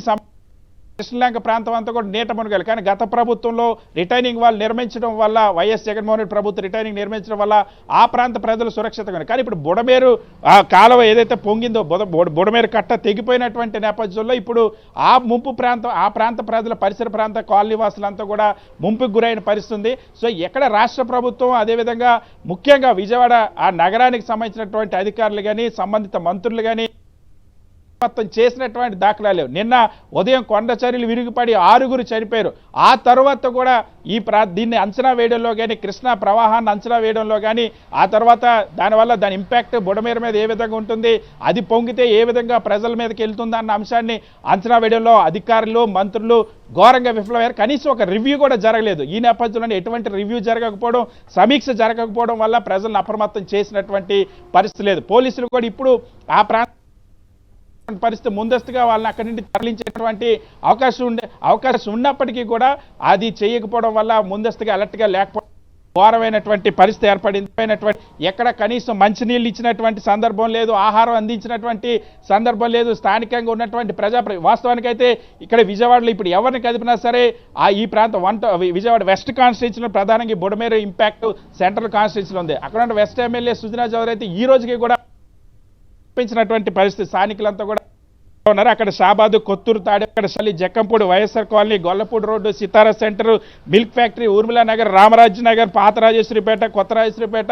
కృష్ణలంక ప్రాంతం అంతా కూడా నీట మునిగాలి. కానీ గత ప్రభుత్వంలో రిటైనింగ్ వాళ్ళు నిర్మించడం వల్ల, వైఎస్ జగన్మోహన్ రెడ్డి ప్రభుత్వం రిటైనింగ్ నిర్మించడం వల్ల ఆ ప్రాంత ప్రజలు సురక్షితంగా. కానీ ఇప్పుడు బుడమేరు కాలువ ఏదైతే పొంగిందో, బుడమేరు కట్ట తెగిపోయినటువంటి నేపథ్యంలో ఇప్పుడు ఆ ముంపు ప్రాంతం, ఆ ప్రాంత ప్రజల, పరిసర ప్రాంత కాలనీ వాసులంతా కూడా ముంపుకు గురైన పరిస్థితుంది. సో ఎక్కడ రాష్ట్ర ప్రభుత్వం, అదేవిధంగా ముఖ్యంగా విజయవాడ ఆ నగరానికి సంబంధించినటువంటి అధికారులు కానీ, సంబంధిత మంత్రులు కానీ చేసినటువంటి దాఖలాలు లేవు. నిన్న ఉదయం కొండ చర్యలు విరిగిపడి 6 చనిపోయారు. ఆ తర్వాత కూడా దీన్ని అంచనా వేయడంలో కానీ, కృష్ణా ప్రవాహాన్ని అంచనా వేయడంలో కానీ, ఆ తర్వాత దానివల్ల దాని ఇంపాక్ట్ బుడమేరు మీద ఏ విధంగా ఉంటుంది, అది పొంగితే ఏ విధంగా ప్రజల మీదకి వెళ్తుంది అన్న అంశాన్ని అంచనా వేయడంలో అధికారులు, మంత్రులు ఘోరంగా విఫలమయ్యారు. కనీసం ఒక రివ్యూ కూడా జరగలేదు. ఈ నేపథ్యంలో ఎటువంటి రివ్యూ జరగకపోవడం, సమీక్ష జరగకపోవడం వల్ల ప్రజలను అప్రమత్తం చేసినటువంటి పరిస్థితి లేదు. పోలీసులు కూడా ఇప్పుడు ఆ పరిస్థితి ముందస్తుగా వాళ్ళని అక్కడి నుండి తరలించేటువంటి అవకాశం ఉన్నప్పటికీ కూడా అది చేయకపోవడం వల్ల, ముందస్తుగా అలర్ట్గా లేకపోవడం ఘోరమైనటువంటి పరిస్థితి ఏర్పడింది. ఎక్కడ కనీసం మంచినీళ్ళు ఇచ్చినటువంటి సందర్భం లేదు, ఆహారం అందించినటువంటి సందర్భం లేదు. స్థానికంగా ఉన్నటువంటి వాస్తవానికైతే ఇక్కడ విజయవాడలో ఇప్పుడు ఎవరిని కదిపినా సరే ఈ ప్రాంతం విజయవాడ వెస్ట్ కాన్స్టిట్యూన్సీలో ప్రధానంగా బుడమేరు ఇంపాక్ట్ సెంట్రల్ కాన్స్టిట్యూన్సీలో ఉంది. అక్కడ వెస్ట్ ఎమ్మెల్యే సుజనా చౌదరి అయితే ఈ రోజుకి కూడా పెంచినటువంటి పరిస్థితి. స్థానికులంతా కూడా ఉన్నారు. అక్కడ Shabad, Kothur, Tadepalli, Jakkampudi, YSR colony, Gollapudi road, Sitara centre, milk factory, Urmila Nagar, Ramarajya Nagar, పాత రాజేశ్వరిపేట, కొత్త రాజేశ్వరిపేట,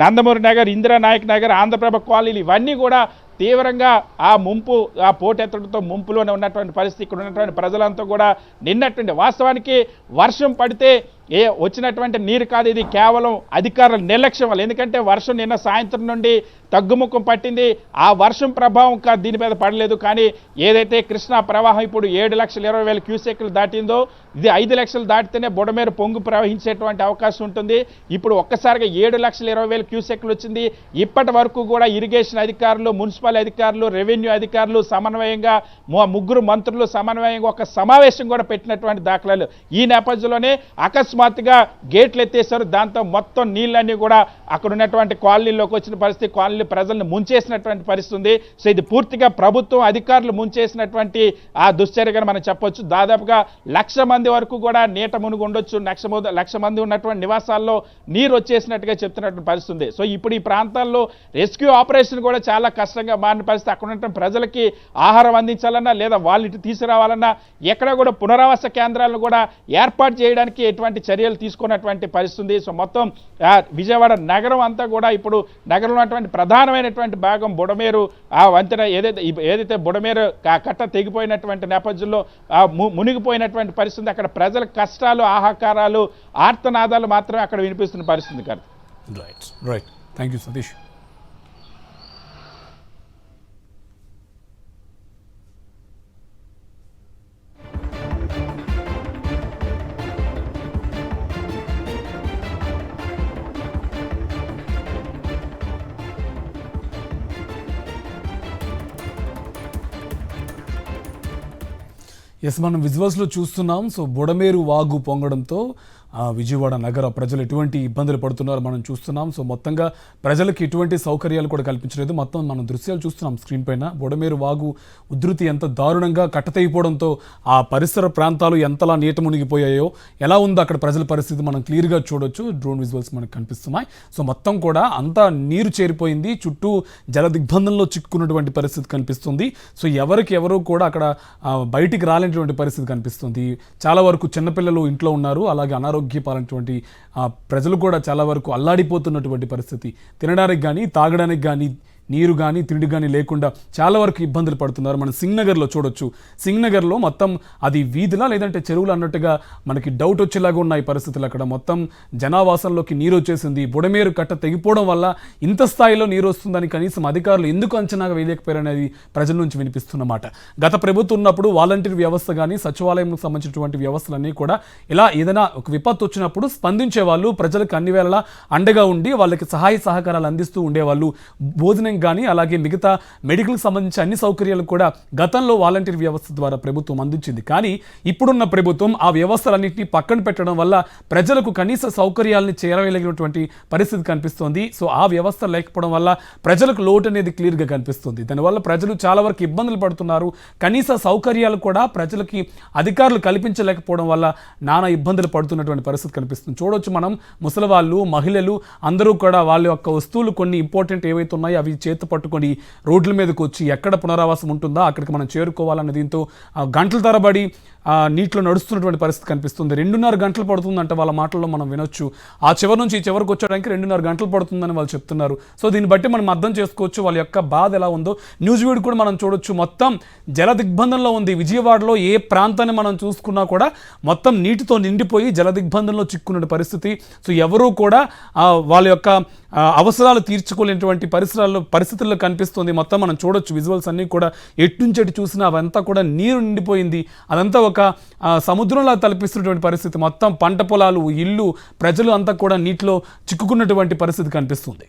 నందమూరి నగర్, ఇందిరానాయక్ నగర్, ఆంధ్రప్రభ కాలనీలు ఇవన్నీ కూడా తీవ్రంగా ఆ ముంపు ఆ పోటెత్తడంతో ముంపులోనే ఉన్నటువంటి పరిస్థితి. ఇక్కడ ఉన్నటువంటి ప్రజలంతా కూడా నిన్నటువంటి వాస్తవానికి వర్షం పడితే వచ్చినటువంటి నీరు కాదు, ఇది కేవలం అధికారుల నిర్లక్ష్యం వల్ల. ఎందుకంటే వర్షం నిన్న సాయంత్రం నుండి తగ్గుముఖం పట్టింది. ఆ వర్షం ప్రభావం దీని మీద పడలేదు. కానీ ఏదైతే కృష్ణా ప్రవాహం ఇప్పుడు 7,20,000 క్యూసెక్లు దాటిందో ఇది 5 లక్షలు దాటితేనే బుడమేరు పొంగు ప్రవహించేటువంటి అవకాశం ఉంటుంది. ఇప్పుడు ఒక్కసారిగా 7,20,000 క్యూసెక్లు వచ్చింది. ఇప్పటి వరకు కూడా ఇరిగేషన్ అధికారులు, మున్సిపల్ అధికారులు, రెవెన్యూ అధికారులు సమన్వయంగా 3 మంత్రులు సమన్వయంగా ఒక సమావేశం కూడా పెట్టినటువంటి దాఖలాలు. ఈ నేపథ్యంలోనే అకస్మాత్తుగా గేట్లు ఎత్తేసారు. దాంతో మొత్తం నీళ్ళన్నీ కూడా అక్కడ ఉన్నటువంటి కాలనీలోకి వచ్చిన పరిస్థితి, కాలనీ ప్రజలను ముంచేసినటువంటి పరిస్థితి ఉంది. సో ఇది పూర్తిగా ప్రభుత్వం అధికారులు ముంచేసినటువంటి ఆ దుశ్చర్యగా మనం చెప్పొచ్చు. దాదాపుగా 1,00,000 మంది వరకు కూడా నీట మునుగు ఉండొచ్చు. 1,00,000 మంది ఉన్నటువంటి నివాసాల్లో నీరు వచ్చేసినట్టుగా చెప్తున్నటువంటి పరిస్థితి ఉంది. సో ఇప్పుడు ఈ ప్రాంతాల్లో రెస్క్యూ ఆపరేషన్ కూడా చాలా కష్టంగా మారిన పరిస్థితి. అక్కడ ఉన్నటువంటి ప్రజలకి ఆహారం అందించాలన్నా లేదా వాళ్ళు ఇటు తీసుకురావాలన్నా ఎక్కడ కూడా పునరావాస కేంద్రాలను కూడా ఏర్పాటు చేయడానికి ఎటువంటి చర్యలు తీసుకున్నటువంటి పరిస్థితి ఉంది. సో మొత్తం విజయవాడ నగరం అంతా కూడా ఇప్పుడు నగరంలో ఉన్నటువంటి ప్రధానమైనటువంటి భాగం బుడమేరు ఆ వంతెన ఏదైతే బుడమేరు కట్ట తెగిపోయినటువంటి నేపథ్యంలో మునిగిపోయినటువంటి పరిస్థితి. అక్కడ ప్రజల కష్టాలు, ఆహాకారాలు, ఆర్తనాదాలు మాత్రమే అక్కడ వినిపిస్తున్న పరిస్థితి కాదు. Right thank you Satish. Yes మనం విజువల్స్లో చూస్తున్నాం. సో బుడమేరు వాగు పొంగడంతో విజయవాడ నగర ప్రజలు ఎటువంటి ఇబ్బందులు పడుతున్నారో మనం చూస్తున్నాం. సో మొత్తంగా ప్రజలకు ఎటువంటి సౌకర్యాలు కూడా కల్పించలేదు. మొత్తం మనం దృశ్యాలు చూస్తున్నాం స్క్రీన్ పైన. బుడమేరు వాగు ఉధృతి ఎంత దారుణంగా కట్టతెగిపోవడంతో ఆ పరిసర ప్రాంతాలు ఎంతలా నీట మునిగిపోయాయో, ఎలా ఉందో అక్కడ ప్రజల పరిస్థితి మనం క్లియర్గా చూడొచ్చు. డ్రోన్ విజువల్స్ మనకు కనిపిస్తున్నాయి. సో మొత్తం కూడా అంతా నీరు చేరిపోయింది. చుట్టూ జల దిగ్బంధంలో చిక్కున్నటువంటి పరిస్థితి కనిపిస్తుంది. సో ఎవరు కూడా అక్కడ బయటికి రాలేనటువంటి పరిస్థితి కనిపిస్తుంది. చాలా వరకు చిన్నపిల్లలు ఇంట్లో ఉన్నారు. అలాగే అనారోగ్యపాలైనటువంటి ప్రజలు కూడా చాలా వరకు అల్లాడిపోతున్నటువంటి పరిస్థితి. తినడానికి కానీ తాగడానికి కానీ నీరు కానీ తిండి కానీ లేకుండా చాలా వరకు ఇబ్బందులు పడుతున్నారు. మనం సింగ్నగర్లో చూడొచ్చు. సింగ్నగర్లో మొత్తం అది వీధిలా లేదంటే చెరువులు అన్నట్టుగా మనకి డౌట్ వచ్చేలాగా ఉన్నాయి పరిస్థితులు. అక్కడ మొత్తం జనావాసంలోకి నీరు వచ్చేసింది. బుడమేరు కట్ట తెగిపోవడం వల్ల ఇంత స్థాయిలో నీరు వస్తుందని కనీసం అధికారులు ఎందుకు అంచనాగా వేయలేకపోయారనేది ప్రజల నుంచి వినిపిస్తున్నమాట. గత ప్రభుత్వం ఉన్నప్పుడు వాలంటీర్ వ్యవస్థ కానీ సచివాలయంకు సంబంధించినటువంటి వ్యవస్థలన్నీ కూడా ఇలా ఏదైనా ఒక విపత్తు వచ్చినప్పుడు స్పందించే వాళ్ళు, ప్రజలకు అన్ని వేళలా అండగా ఉండి వాళ్ళకి సహాయ సహకారాలు అందిస్తూ ఉండేవాళ్ళు. భోజనం కానీ అలాగే మిగతా మెడికల్కి సంబంధించి అన్ని సౌకర్యాలు కూడా గతంలో వాలంటీర్ వ్యవస్థ ద్వారా ప్రభుత్వం అందించింది. కానీ ఇప్పుడున్న ప్రభుత్వం ఆ వ్యవస్థలన్నింటినీ పక్కన పెట్టడం వల్ల ప్రజలకు కనీస సౌకర్యాలని చేరవేయగలిగినటువంటి పరిస్థితి కనిపిస్తోంది. సో ఆ వ్యవస్థ లేకపోవడం వల్ల ప్రజలకు లోటు అనేది క్లియర్గా కనిపిస్తుంది. దానివల్ల ప్రజలు చాలా వరకు ఇబ్బందులు పడుతున్నారు. కనీస సౌకర్యాలు కూడా ప్రజలకి అధికారులు కల్పించలేకపోవడం వల్ల నానా ఇబ్బందులు పడుతున్నటువంటి పరిస్థితి కనిపిస్తుంది. చూడొచ్చు మనం ముసలివాళ్ళు, మహిళలు అందరూ కూడా వాళ్ళ యొక్క వస్తువులు కొన్ని ఇంపార్టెంట్ ఏవైతే ఉన్నాయో అవి చేతి పట్టుకొని రోడ్ల మీదకి వచ్చి ఎక్కడ పునరావాసం ఉంటుందో అక్కడికి మనం చేరుకోవాలన్న దీంతో గంటల తరబడి నీటిలో నడుస్తున్నటువంటి పరిస్థితి కనిపిస్తుంది. 2.5 గంటలు పడుతుందంటే వాళ్ళ మాటల్లో మనం వినొచ్చు. ఆ చివరి నుంచి ఈ చివరికి వచ్చడానికి 2.5 గంటలు పడుతుందని వాళ్ళు చెప్తున్నారు. సో దీన్ని బట్టి మనం అర్థం చేసుకోవచ్చు వాళ్ళ యొక్క బాధ ఎలా ఉందో. న్యూస్ వీడియో కూడా మనం చూడొచ్చు. మొత్తం జల దిగ్బంధంలో ఉంది. విజయవాడలో ఏ ప్రాంతాన్ని మనం చూసుకున్నా కూడా మొత్తం నీటితో నిండిపోయి జల దిగ్బంధంలో చిక్కున్న పరిస్థితి. సో ఎవరూ కూడా వాళ్ళ యొక్క అవసరాలు తీర్చుకోలేనటువంటి పరిస్థితుల్లో కనిపిస్తుంది. మొత్తం మనం చూడొచ్చు విజువల్స్ అన్నీ కూడా ఎట్టుంచెటు చూసినా అవంతా కూడా నీరు నిండిపోయింది. అదంతా ఒక సముద్రంలా తలపిస్తున్నటువంటి పరిస్థితి. మొత్తం పంట పొలాలు, ఇల్లు, ప్రజలు అంతా కూడా నీటిలో చిక్కుకున్నటువంటి పరిస్థితి కనిపిస్తుంది.